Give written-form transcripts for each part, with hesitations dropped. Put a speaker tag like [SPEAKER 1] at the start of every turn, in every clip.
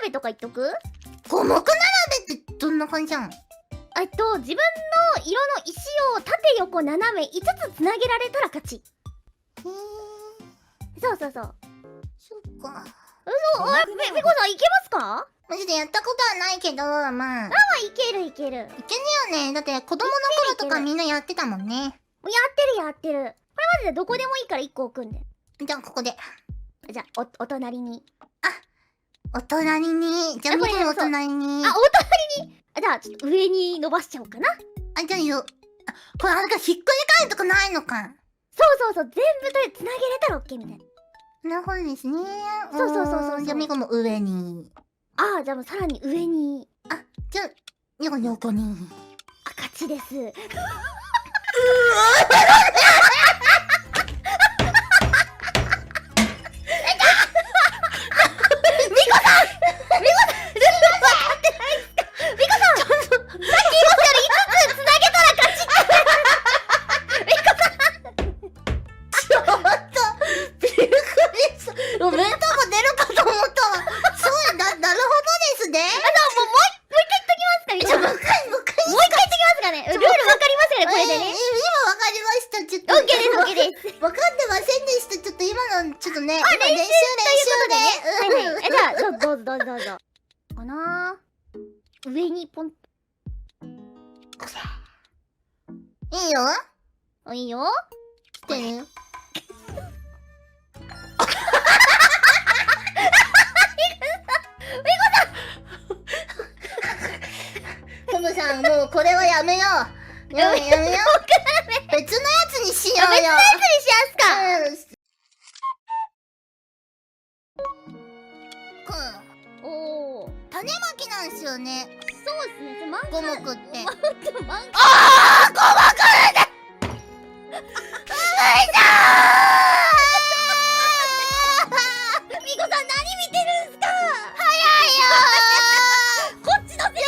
[SPEAKER 1] べとか言っとく？
[SPEAKER 2] 五目並べってどんな感じじゃん？
[SPEAKER 1] 自分の色の石を縦横斜め5つつなげられたら勝ち。
[SPEAKER 2] へえ。
[SPEAKER 1] そうそうそう。
[SPEAKER 2] そっか。
[SPEAKER 1] 嘘、みこさんいけますか？
[SPEAKER 2] マジでやったことはないけど、まあ。
[SPEAKER 1] いけるいける。
[SPEAKER 2] いけねえよね。だって子供の頃とかみんなやってたもんね。
[SPEAKER 1] やってる。これマジでどこでもいいから1個置くんで。
[SPEAKER 2] じゃあここで。
[SPEAKER 1] じゃあ、お隣に。
[SPEAKER 2] お隣に。じゃあみこのお隣に。
[SPEAKER 1] お隣に。じゃあ、ちょっと上に伸ばしちゃおうかな。
[SPEAKER 2] じゃあよ。これあれか、ひっくり返るとかないのか。
[SPEAKER 1] そう、全部でつなげれたら OK みたいな。
[SPEAKER 2] なるほどですね。
[SPEAKER 1] そう。
[SPEAKER 2] じゃあみこも上に。
[SPEAKER 1] じゃあもうさらに上に。
[SPEAKER 2] じゃあ、みこ横に。
[SPEAKER 1] 勝ちです。
[SPEAKER 2] お弁当が出るかと思ったわ。そうなるほどですね。
[SPEAKER 1] もう一回言っときますか、
[SPEAKER 2] もう一回言っとき
[SPEAKER 1] ますかね。ルールわかりますよね、これでね。
[SPEAKER 2] 今わかりました。ちょっと。
[SPEAKER 1] OK です。
[SPEAKER 2] わかってませんでした。ちょっと今の、ちょっとね。
[SPEAKER 1] 練習で。じゃあ、どうぞ。かなー。上にポン。
[SPEAKER 2] いいよ。
[SPEAKER 1] いいよ。
[SPEAKER 2] 来てね。トムさん、もうこれはやめよう。やめよう。別のやつにしようよ。
[SPEAKER 1] 別のやつにしやすか。おー。
[SPEAKER 2] 種まきなんすよね。
[SPEAKER 1] そうですね。
[SPEAKER 2] 五目って。
[SPEAKER 1] 五目
[SPEAKER 2] 五目
[SPEAKER 1] みこさん何見てるんすか？こっちのせいだよ。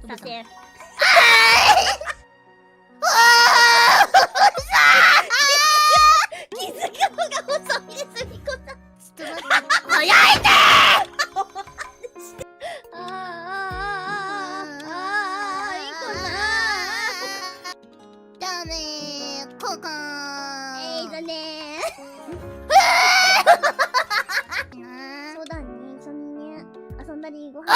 [SPEAKER 1] さて。気づくのが遅いです、みこさん。
[SPEAKER 2] ちょっと待って。早いねダメー。こうかー。
[SPEAKER 1] だねそうだね、一緒にね、遊んだりご飯。か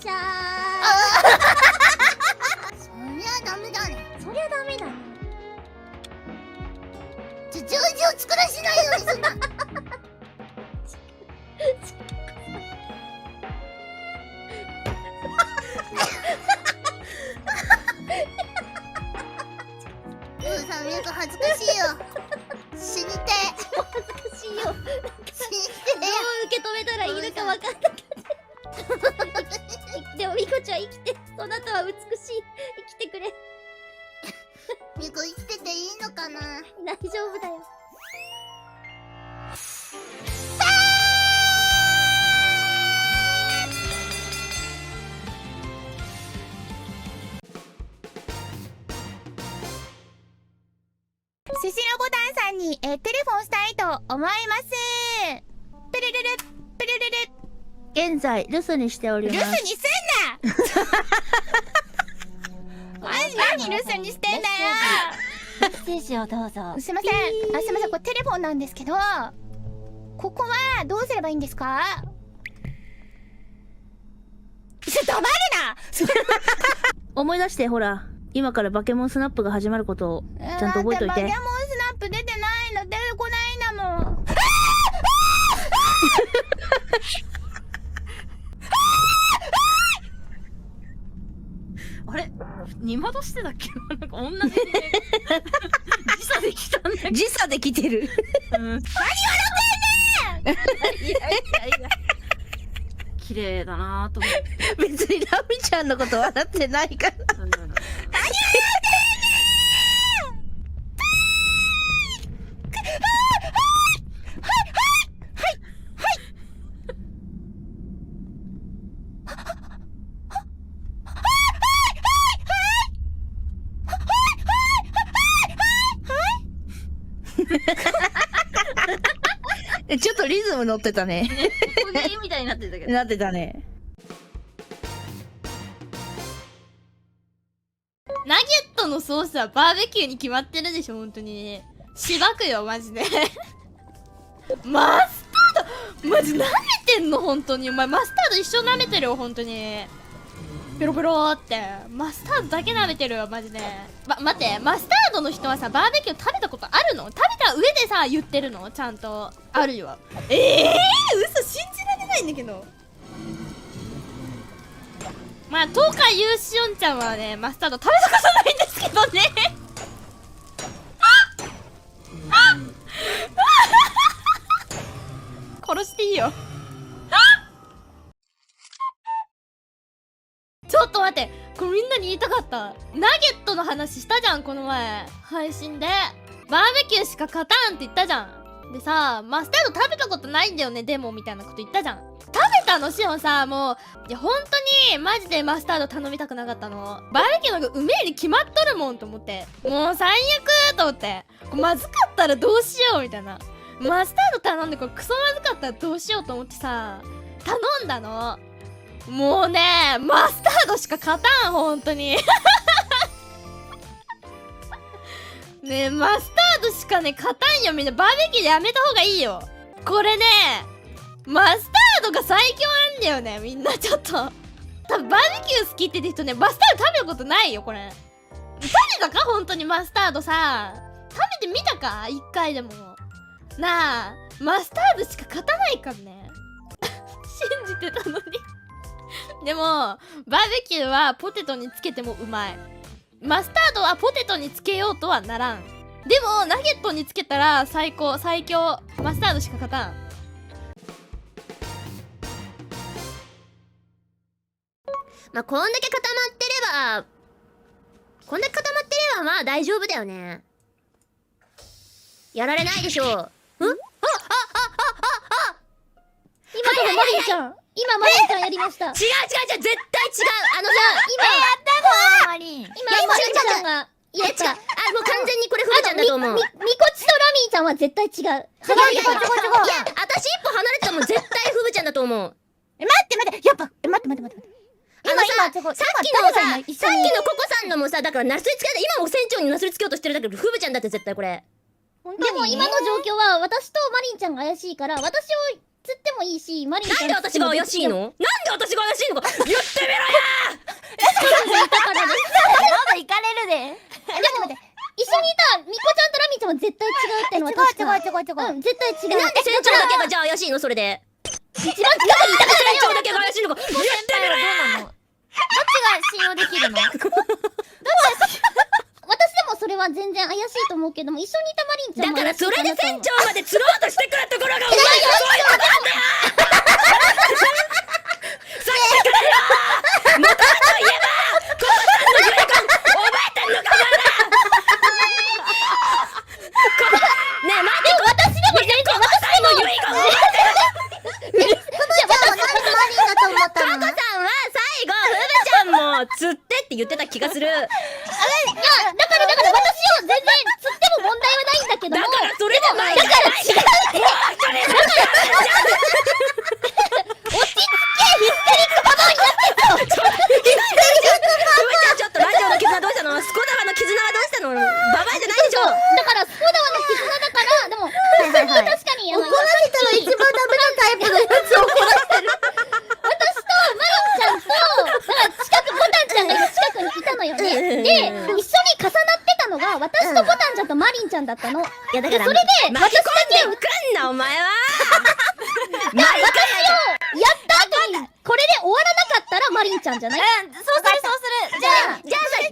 [SPEAKER 1] しゃ
[SPEAKER 2] そりゃダメだね。
[SPEAKER 1] そりゃダメだね。
[SPEAKER 2] ジョージを作らしないようにすんな。みこさん、みこ恥ずかしいよ。死にて。
[SPEAKER 1] 恥ずかしいよ。
[SPEAKER 2] 死にて。
[SPEAKER 1] どう受け止めたらいいのかわかんなかった。でもみこちゃん生きて、そなたは美しい。生きてくれ。
[SPEAKER 2] みこ生きてていいのかな。
[SPEAKER 1] 大丈夫だよ。
[SPEAKER 3] シシロボタンさんに、テレフォンしたいと思います。プルルルプルルル。
[SPEAKER 4] 現在留守にしております。
[SPEAKER 3] 留守にすんな何留守にしてんだよ。
[SPEAKER 1] メッセージをどうぞ。
[SPEAKER 3] すいません、これテレフォンなんですけど、ここはどうすればいいんですか？黙るな
[SPEAKER 4] 思い出して、ほら、今からバケモンスナップが始まることをちゃんと覚えといて。
[SPEAKER 3] バケモンスナップ出てないの、出てこないんだもん。
[SPEAKER 5] あれ二窓してたっけ？なんか同じ時差できたんだけど。
[SPEAKER 4] 時差で来てる。
[SPEAKER 5] 何笑ってんねん。いや綺麗だなと思って。
[SPEAKER 4] 別にラミちゃんのこと笑ってないから。
[SPEAKER 5] 何笑ってんねん。
[SPEAKER 4] ちょっとリズム乗ってたね。
[SPEAKER 5] 小切りみたいになってたけど。
[SPEAKER 4] なってたね。
[SPEAKER 6] ナゲットのソースはバーベキューに決まってるでしょ、本当に。しばくよ、マジで。マスタードマジ舐めてんの、本当に。お前、マスタード一生舐めてるよ、本当に。ペロペローって。マスタードだけ舐めてるよ、マジで。待って、マスタードの人はさ、バーベキュー食べたことあるの？食べた上でさ、言ってるの？ちゃんと。あるよ。嘘、信じられないんだけど。まあ、東海ゆうしおんちゃんはね、マスタード食べたことないんですけどね。殺していいよ。ちょっと待って、これみんなに言いたかった。ナゲットの話したじゃん、この前。配信で。バーベキューしか勝たんって言ったじゃん。でさ、マスタード食べたことないんだよね、でも、みたいなこと言ったじゃん。食べたのしおんさ、もう、いや、本当に、マジでマスタード頼みたくなかったの。バーベキューの方がうめえに決まっとるもんと思って。もう最悪と思って。まずかったらどうしようみたいな。マスタード頼んでこれクソまずかったらどうしようと思ってさ、頼んだの。もうね、マスタードしか勝たん、ほんとに。ねえ、マスタードしかね、勝たんよ、みんな。バーベキューでやめた方がいいよ。これね、マスタードが最強なんだよね、みんなちょっと。多分バーベキュー好きって人ね、マスタード食べたことないよ、これ。食べたかほんとにマスタードさ。食べてみたか一回でも。なあ、マスタードしか勝たないからね。信じてたのに。でも、バーベキューはポテトにつけてもうまい。マスタードはポテトにつけようとはならん。でも、ナゲットにつけたら最高、最強。マスタードしか勝たん。
[SPEAKER 1] まあ、こんだけ固まってれば、まあ大丈夫だよね。やられないでしょう。
[SPEAKER 2] 今多分マリンちゃん、今マリンちゃんやりました。
[SPEAKER 1] 違う、絶対違う。
[SPEAKER 3] マリン。
[SPEAKER 2] 今マリンちゃんがやった。
[SPEAKER 1] もう完全にこれフルちゃんだと思う。
[SPEAKER 2] みこちとラミーちゃんは絶対違う。
[SPEAKER 1] いや、私一歩離れてたもん絶対フブちゃんだと思う。
[SPEAKER 3] 待ってやっぱ待って
[SPEAKER 1] さっきのココさんのもさ、だからなすりつけた、今も船長になすりつけようとしてるだけど、フブちゃんだって絶対これ。
[SPEAKER 2] でも今の状況は私とマリンちゃんが怪しいから、私を釣ってもいいし、マリンちゃん
[SPEAKER 1] なんで私が怪しいの？なんで私が怪しいのか言ってみろや
[SPEAKER 2] だからです。
[SPEAKER 3] まだ行かれるで。
[SPEAKER 2] でも一緒にいたミコちゃんとラミーちゃんは絶対違うってのは確か。
[SPEAKER 3] 違う。
[SPEAKER 2] 絶対違う。
[SPEAKER 1] なんで船長だけがじゃあ怪しいのそれで。
[SPEAKER 2] 一番近くにいたから
[SPEAKER 1] 船長だけが怪しいのか言ってみろや
[SPEAKER 3] どっちが信用できるの？
[SPEAKER 2] 私でもそれは全然怪しいと思うけども、一緒にいたマリンちゃんも
[SPEAKER 1] だからそれで船長まで釣ろうとしてくるところがお前のそういうことなんだよさっきからよ元はといえばココさんのユニコーン覚えてんのかお前らねえ待って
[SPEAKER 2] 私でも全然
[SPEAKER 1] ココさんのユニコーン覚えてる
[SPEAKER 2] 私もマリンだと思ったの。
[SPEAKER 1] ココさんは最後フブちゃんも釣ってって言ってた気がする
[SPEAKER 2] だから私を全然釣っても問題はないんだけども、
[SPEAKER 1] だからそれでも
[SPEAKER 2] だから違う。落ち着け、ヒステリックババアになってんぞ。
[SPEAKER 1] ちょっとラジオの絆どうしたの？スコダワの絆はどうしたの？ババアじゃないでしょ。
[SPEAKER 2] だからスコダワの絆だから、でも普通に確かに怒られたら一番ダメなタイプのやつを怒らせてる。私とマリンちゃんと、だから近くボタンちゃんが近くにいたのよね。で、一緒に重なってたのが私とボタンちゃんとマリンちゃんだったの。
[SPEAKER 1] いやだから
[SPEAKER 2] それで
[SPEAKER 1] 巻き込んでくんなお前は。
[SPEAKER 2] 私をやった後にこれで終わらなかったらマリンちゃんじゃない？
[SPEAKER 3] そうする。
[SPEAKER 1] じゃあさ船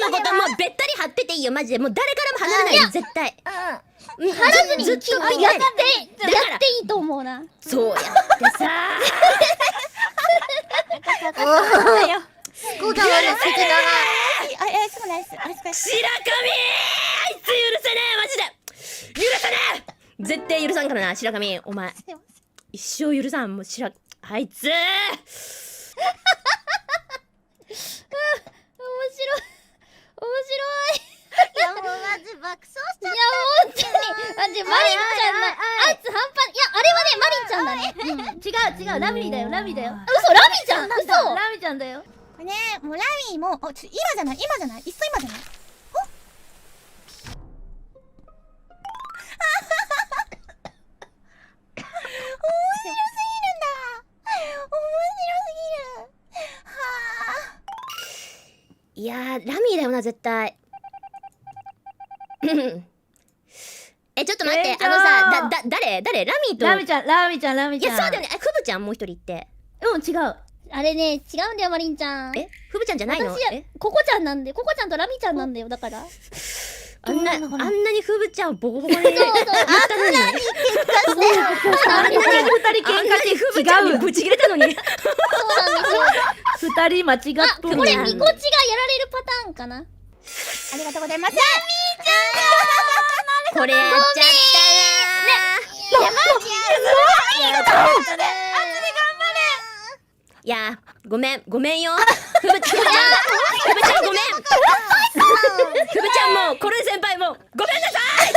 [SPEAKER 1] 長のこともうべったり張ってていいよマジで。もう誰からも離れないよ絶対。
[SPEAKER 2] 張らずに
[SPEAKER 1] ずっと
[SPEAKER 2] やっていいと思うな。
[SPEAKER 1] そうやってさ。
[SPEAKER 2] スコダワの絆が
[SPEAKER 3] すごいナイス。
[SPEAKER 1] 白神あいつ許せねえマジで許せねえ絶対許さんからな白神お前一生許さんもうあいつ
[SPEAKER 2] 面白い。いやもうマジ爆笑しちゃった。いや本当にジマリンちゃんの圧半端、いやあれはねマリンちゃんだね。
[SPEAKER 6] 違うラミだよラミだよ。
[SPEAKER 2] 嘘ラミちゃん嘘。
[SPEAKER 6] ラミちゃんだよ。
[SPEAKER 3] これね、もうラミーも、今じゃない、いっそ今じゃない。
[SPEAKER 1] いやー、ラミーだよな、絶対。ちょっと待って、誰ラミーと。
[SPEAKER 6] ラミちゃん。
[SPEAKER 1] いや、そうだよね。フブちゃんもう一人って。
[SPEAKER 6] 違う。
[SPEAKER 2] あれね違うんだよマリンちゃん。
[SPEAKER 1] フブちゃんじゃないの？
[SPEAKER 2] 私ココちゃんなんで、ココちゃんとラミちゃんなんだよ、だから。
[SPEAKER 1] あんなにフブちゃんをボコボコに言ったのに。あんなに
[SPEAKER 6] 二人喧嘩して
[SPEAKER 1] フブちゃんにブチ切れたのに。
[SPEAKER 2] そうなんですよ。
[SPEAKER 6] 二人間違っとる
[SPEAKER 2] これ
[SPEAKER 6] やん。
[SPEAKER 2] ミコチがやられるパターンかな。
[SPEAKER 3] ありがとうございます。
[SPEAKER 1] これやっちゃったなー。いやー、ごめんよ。フブちゃんごめん。フブちゃんもコル先輩もごめんなさい。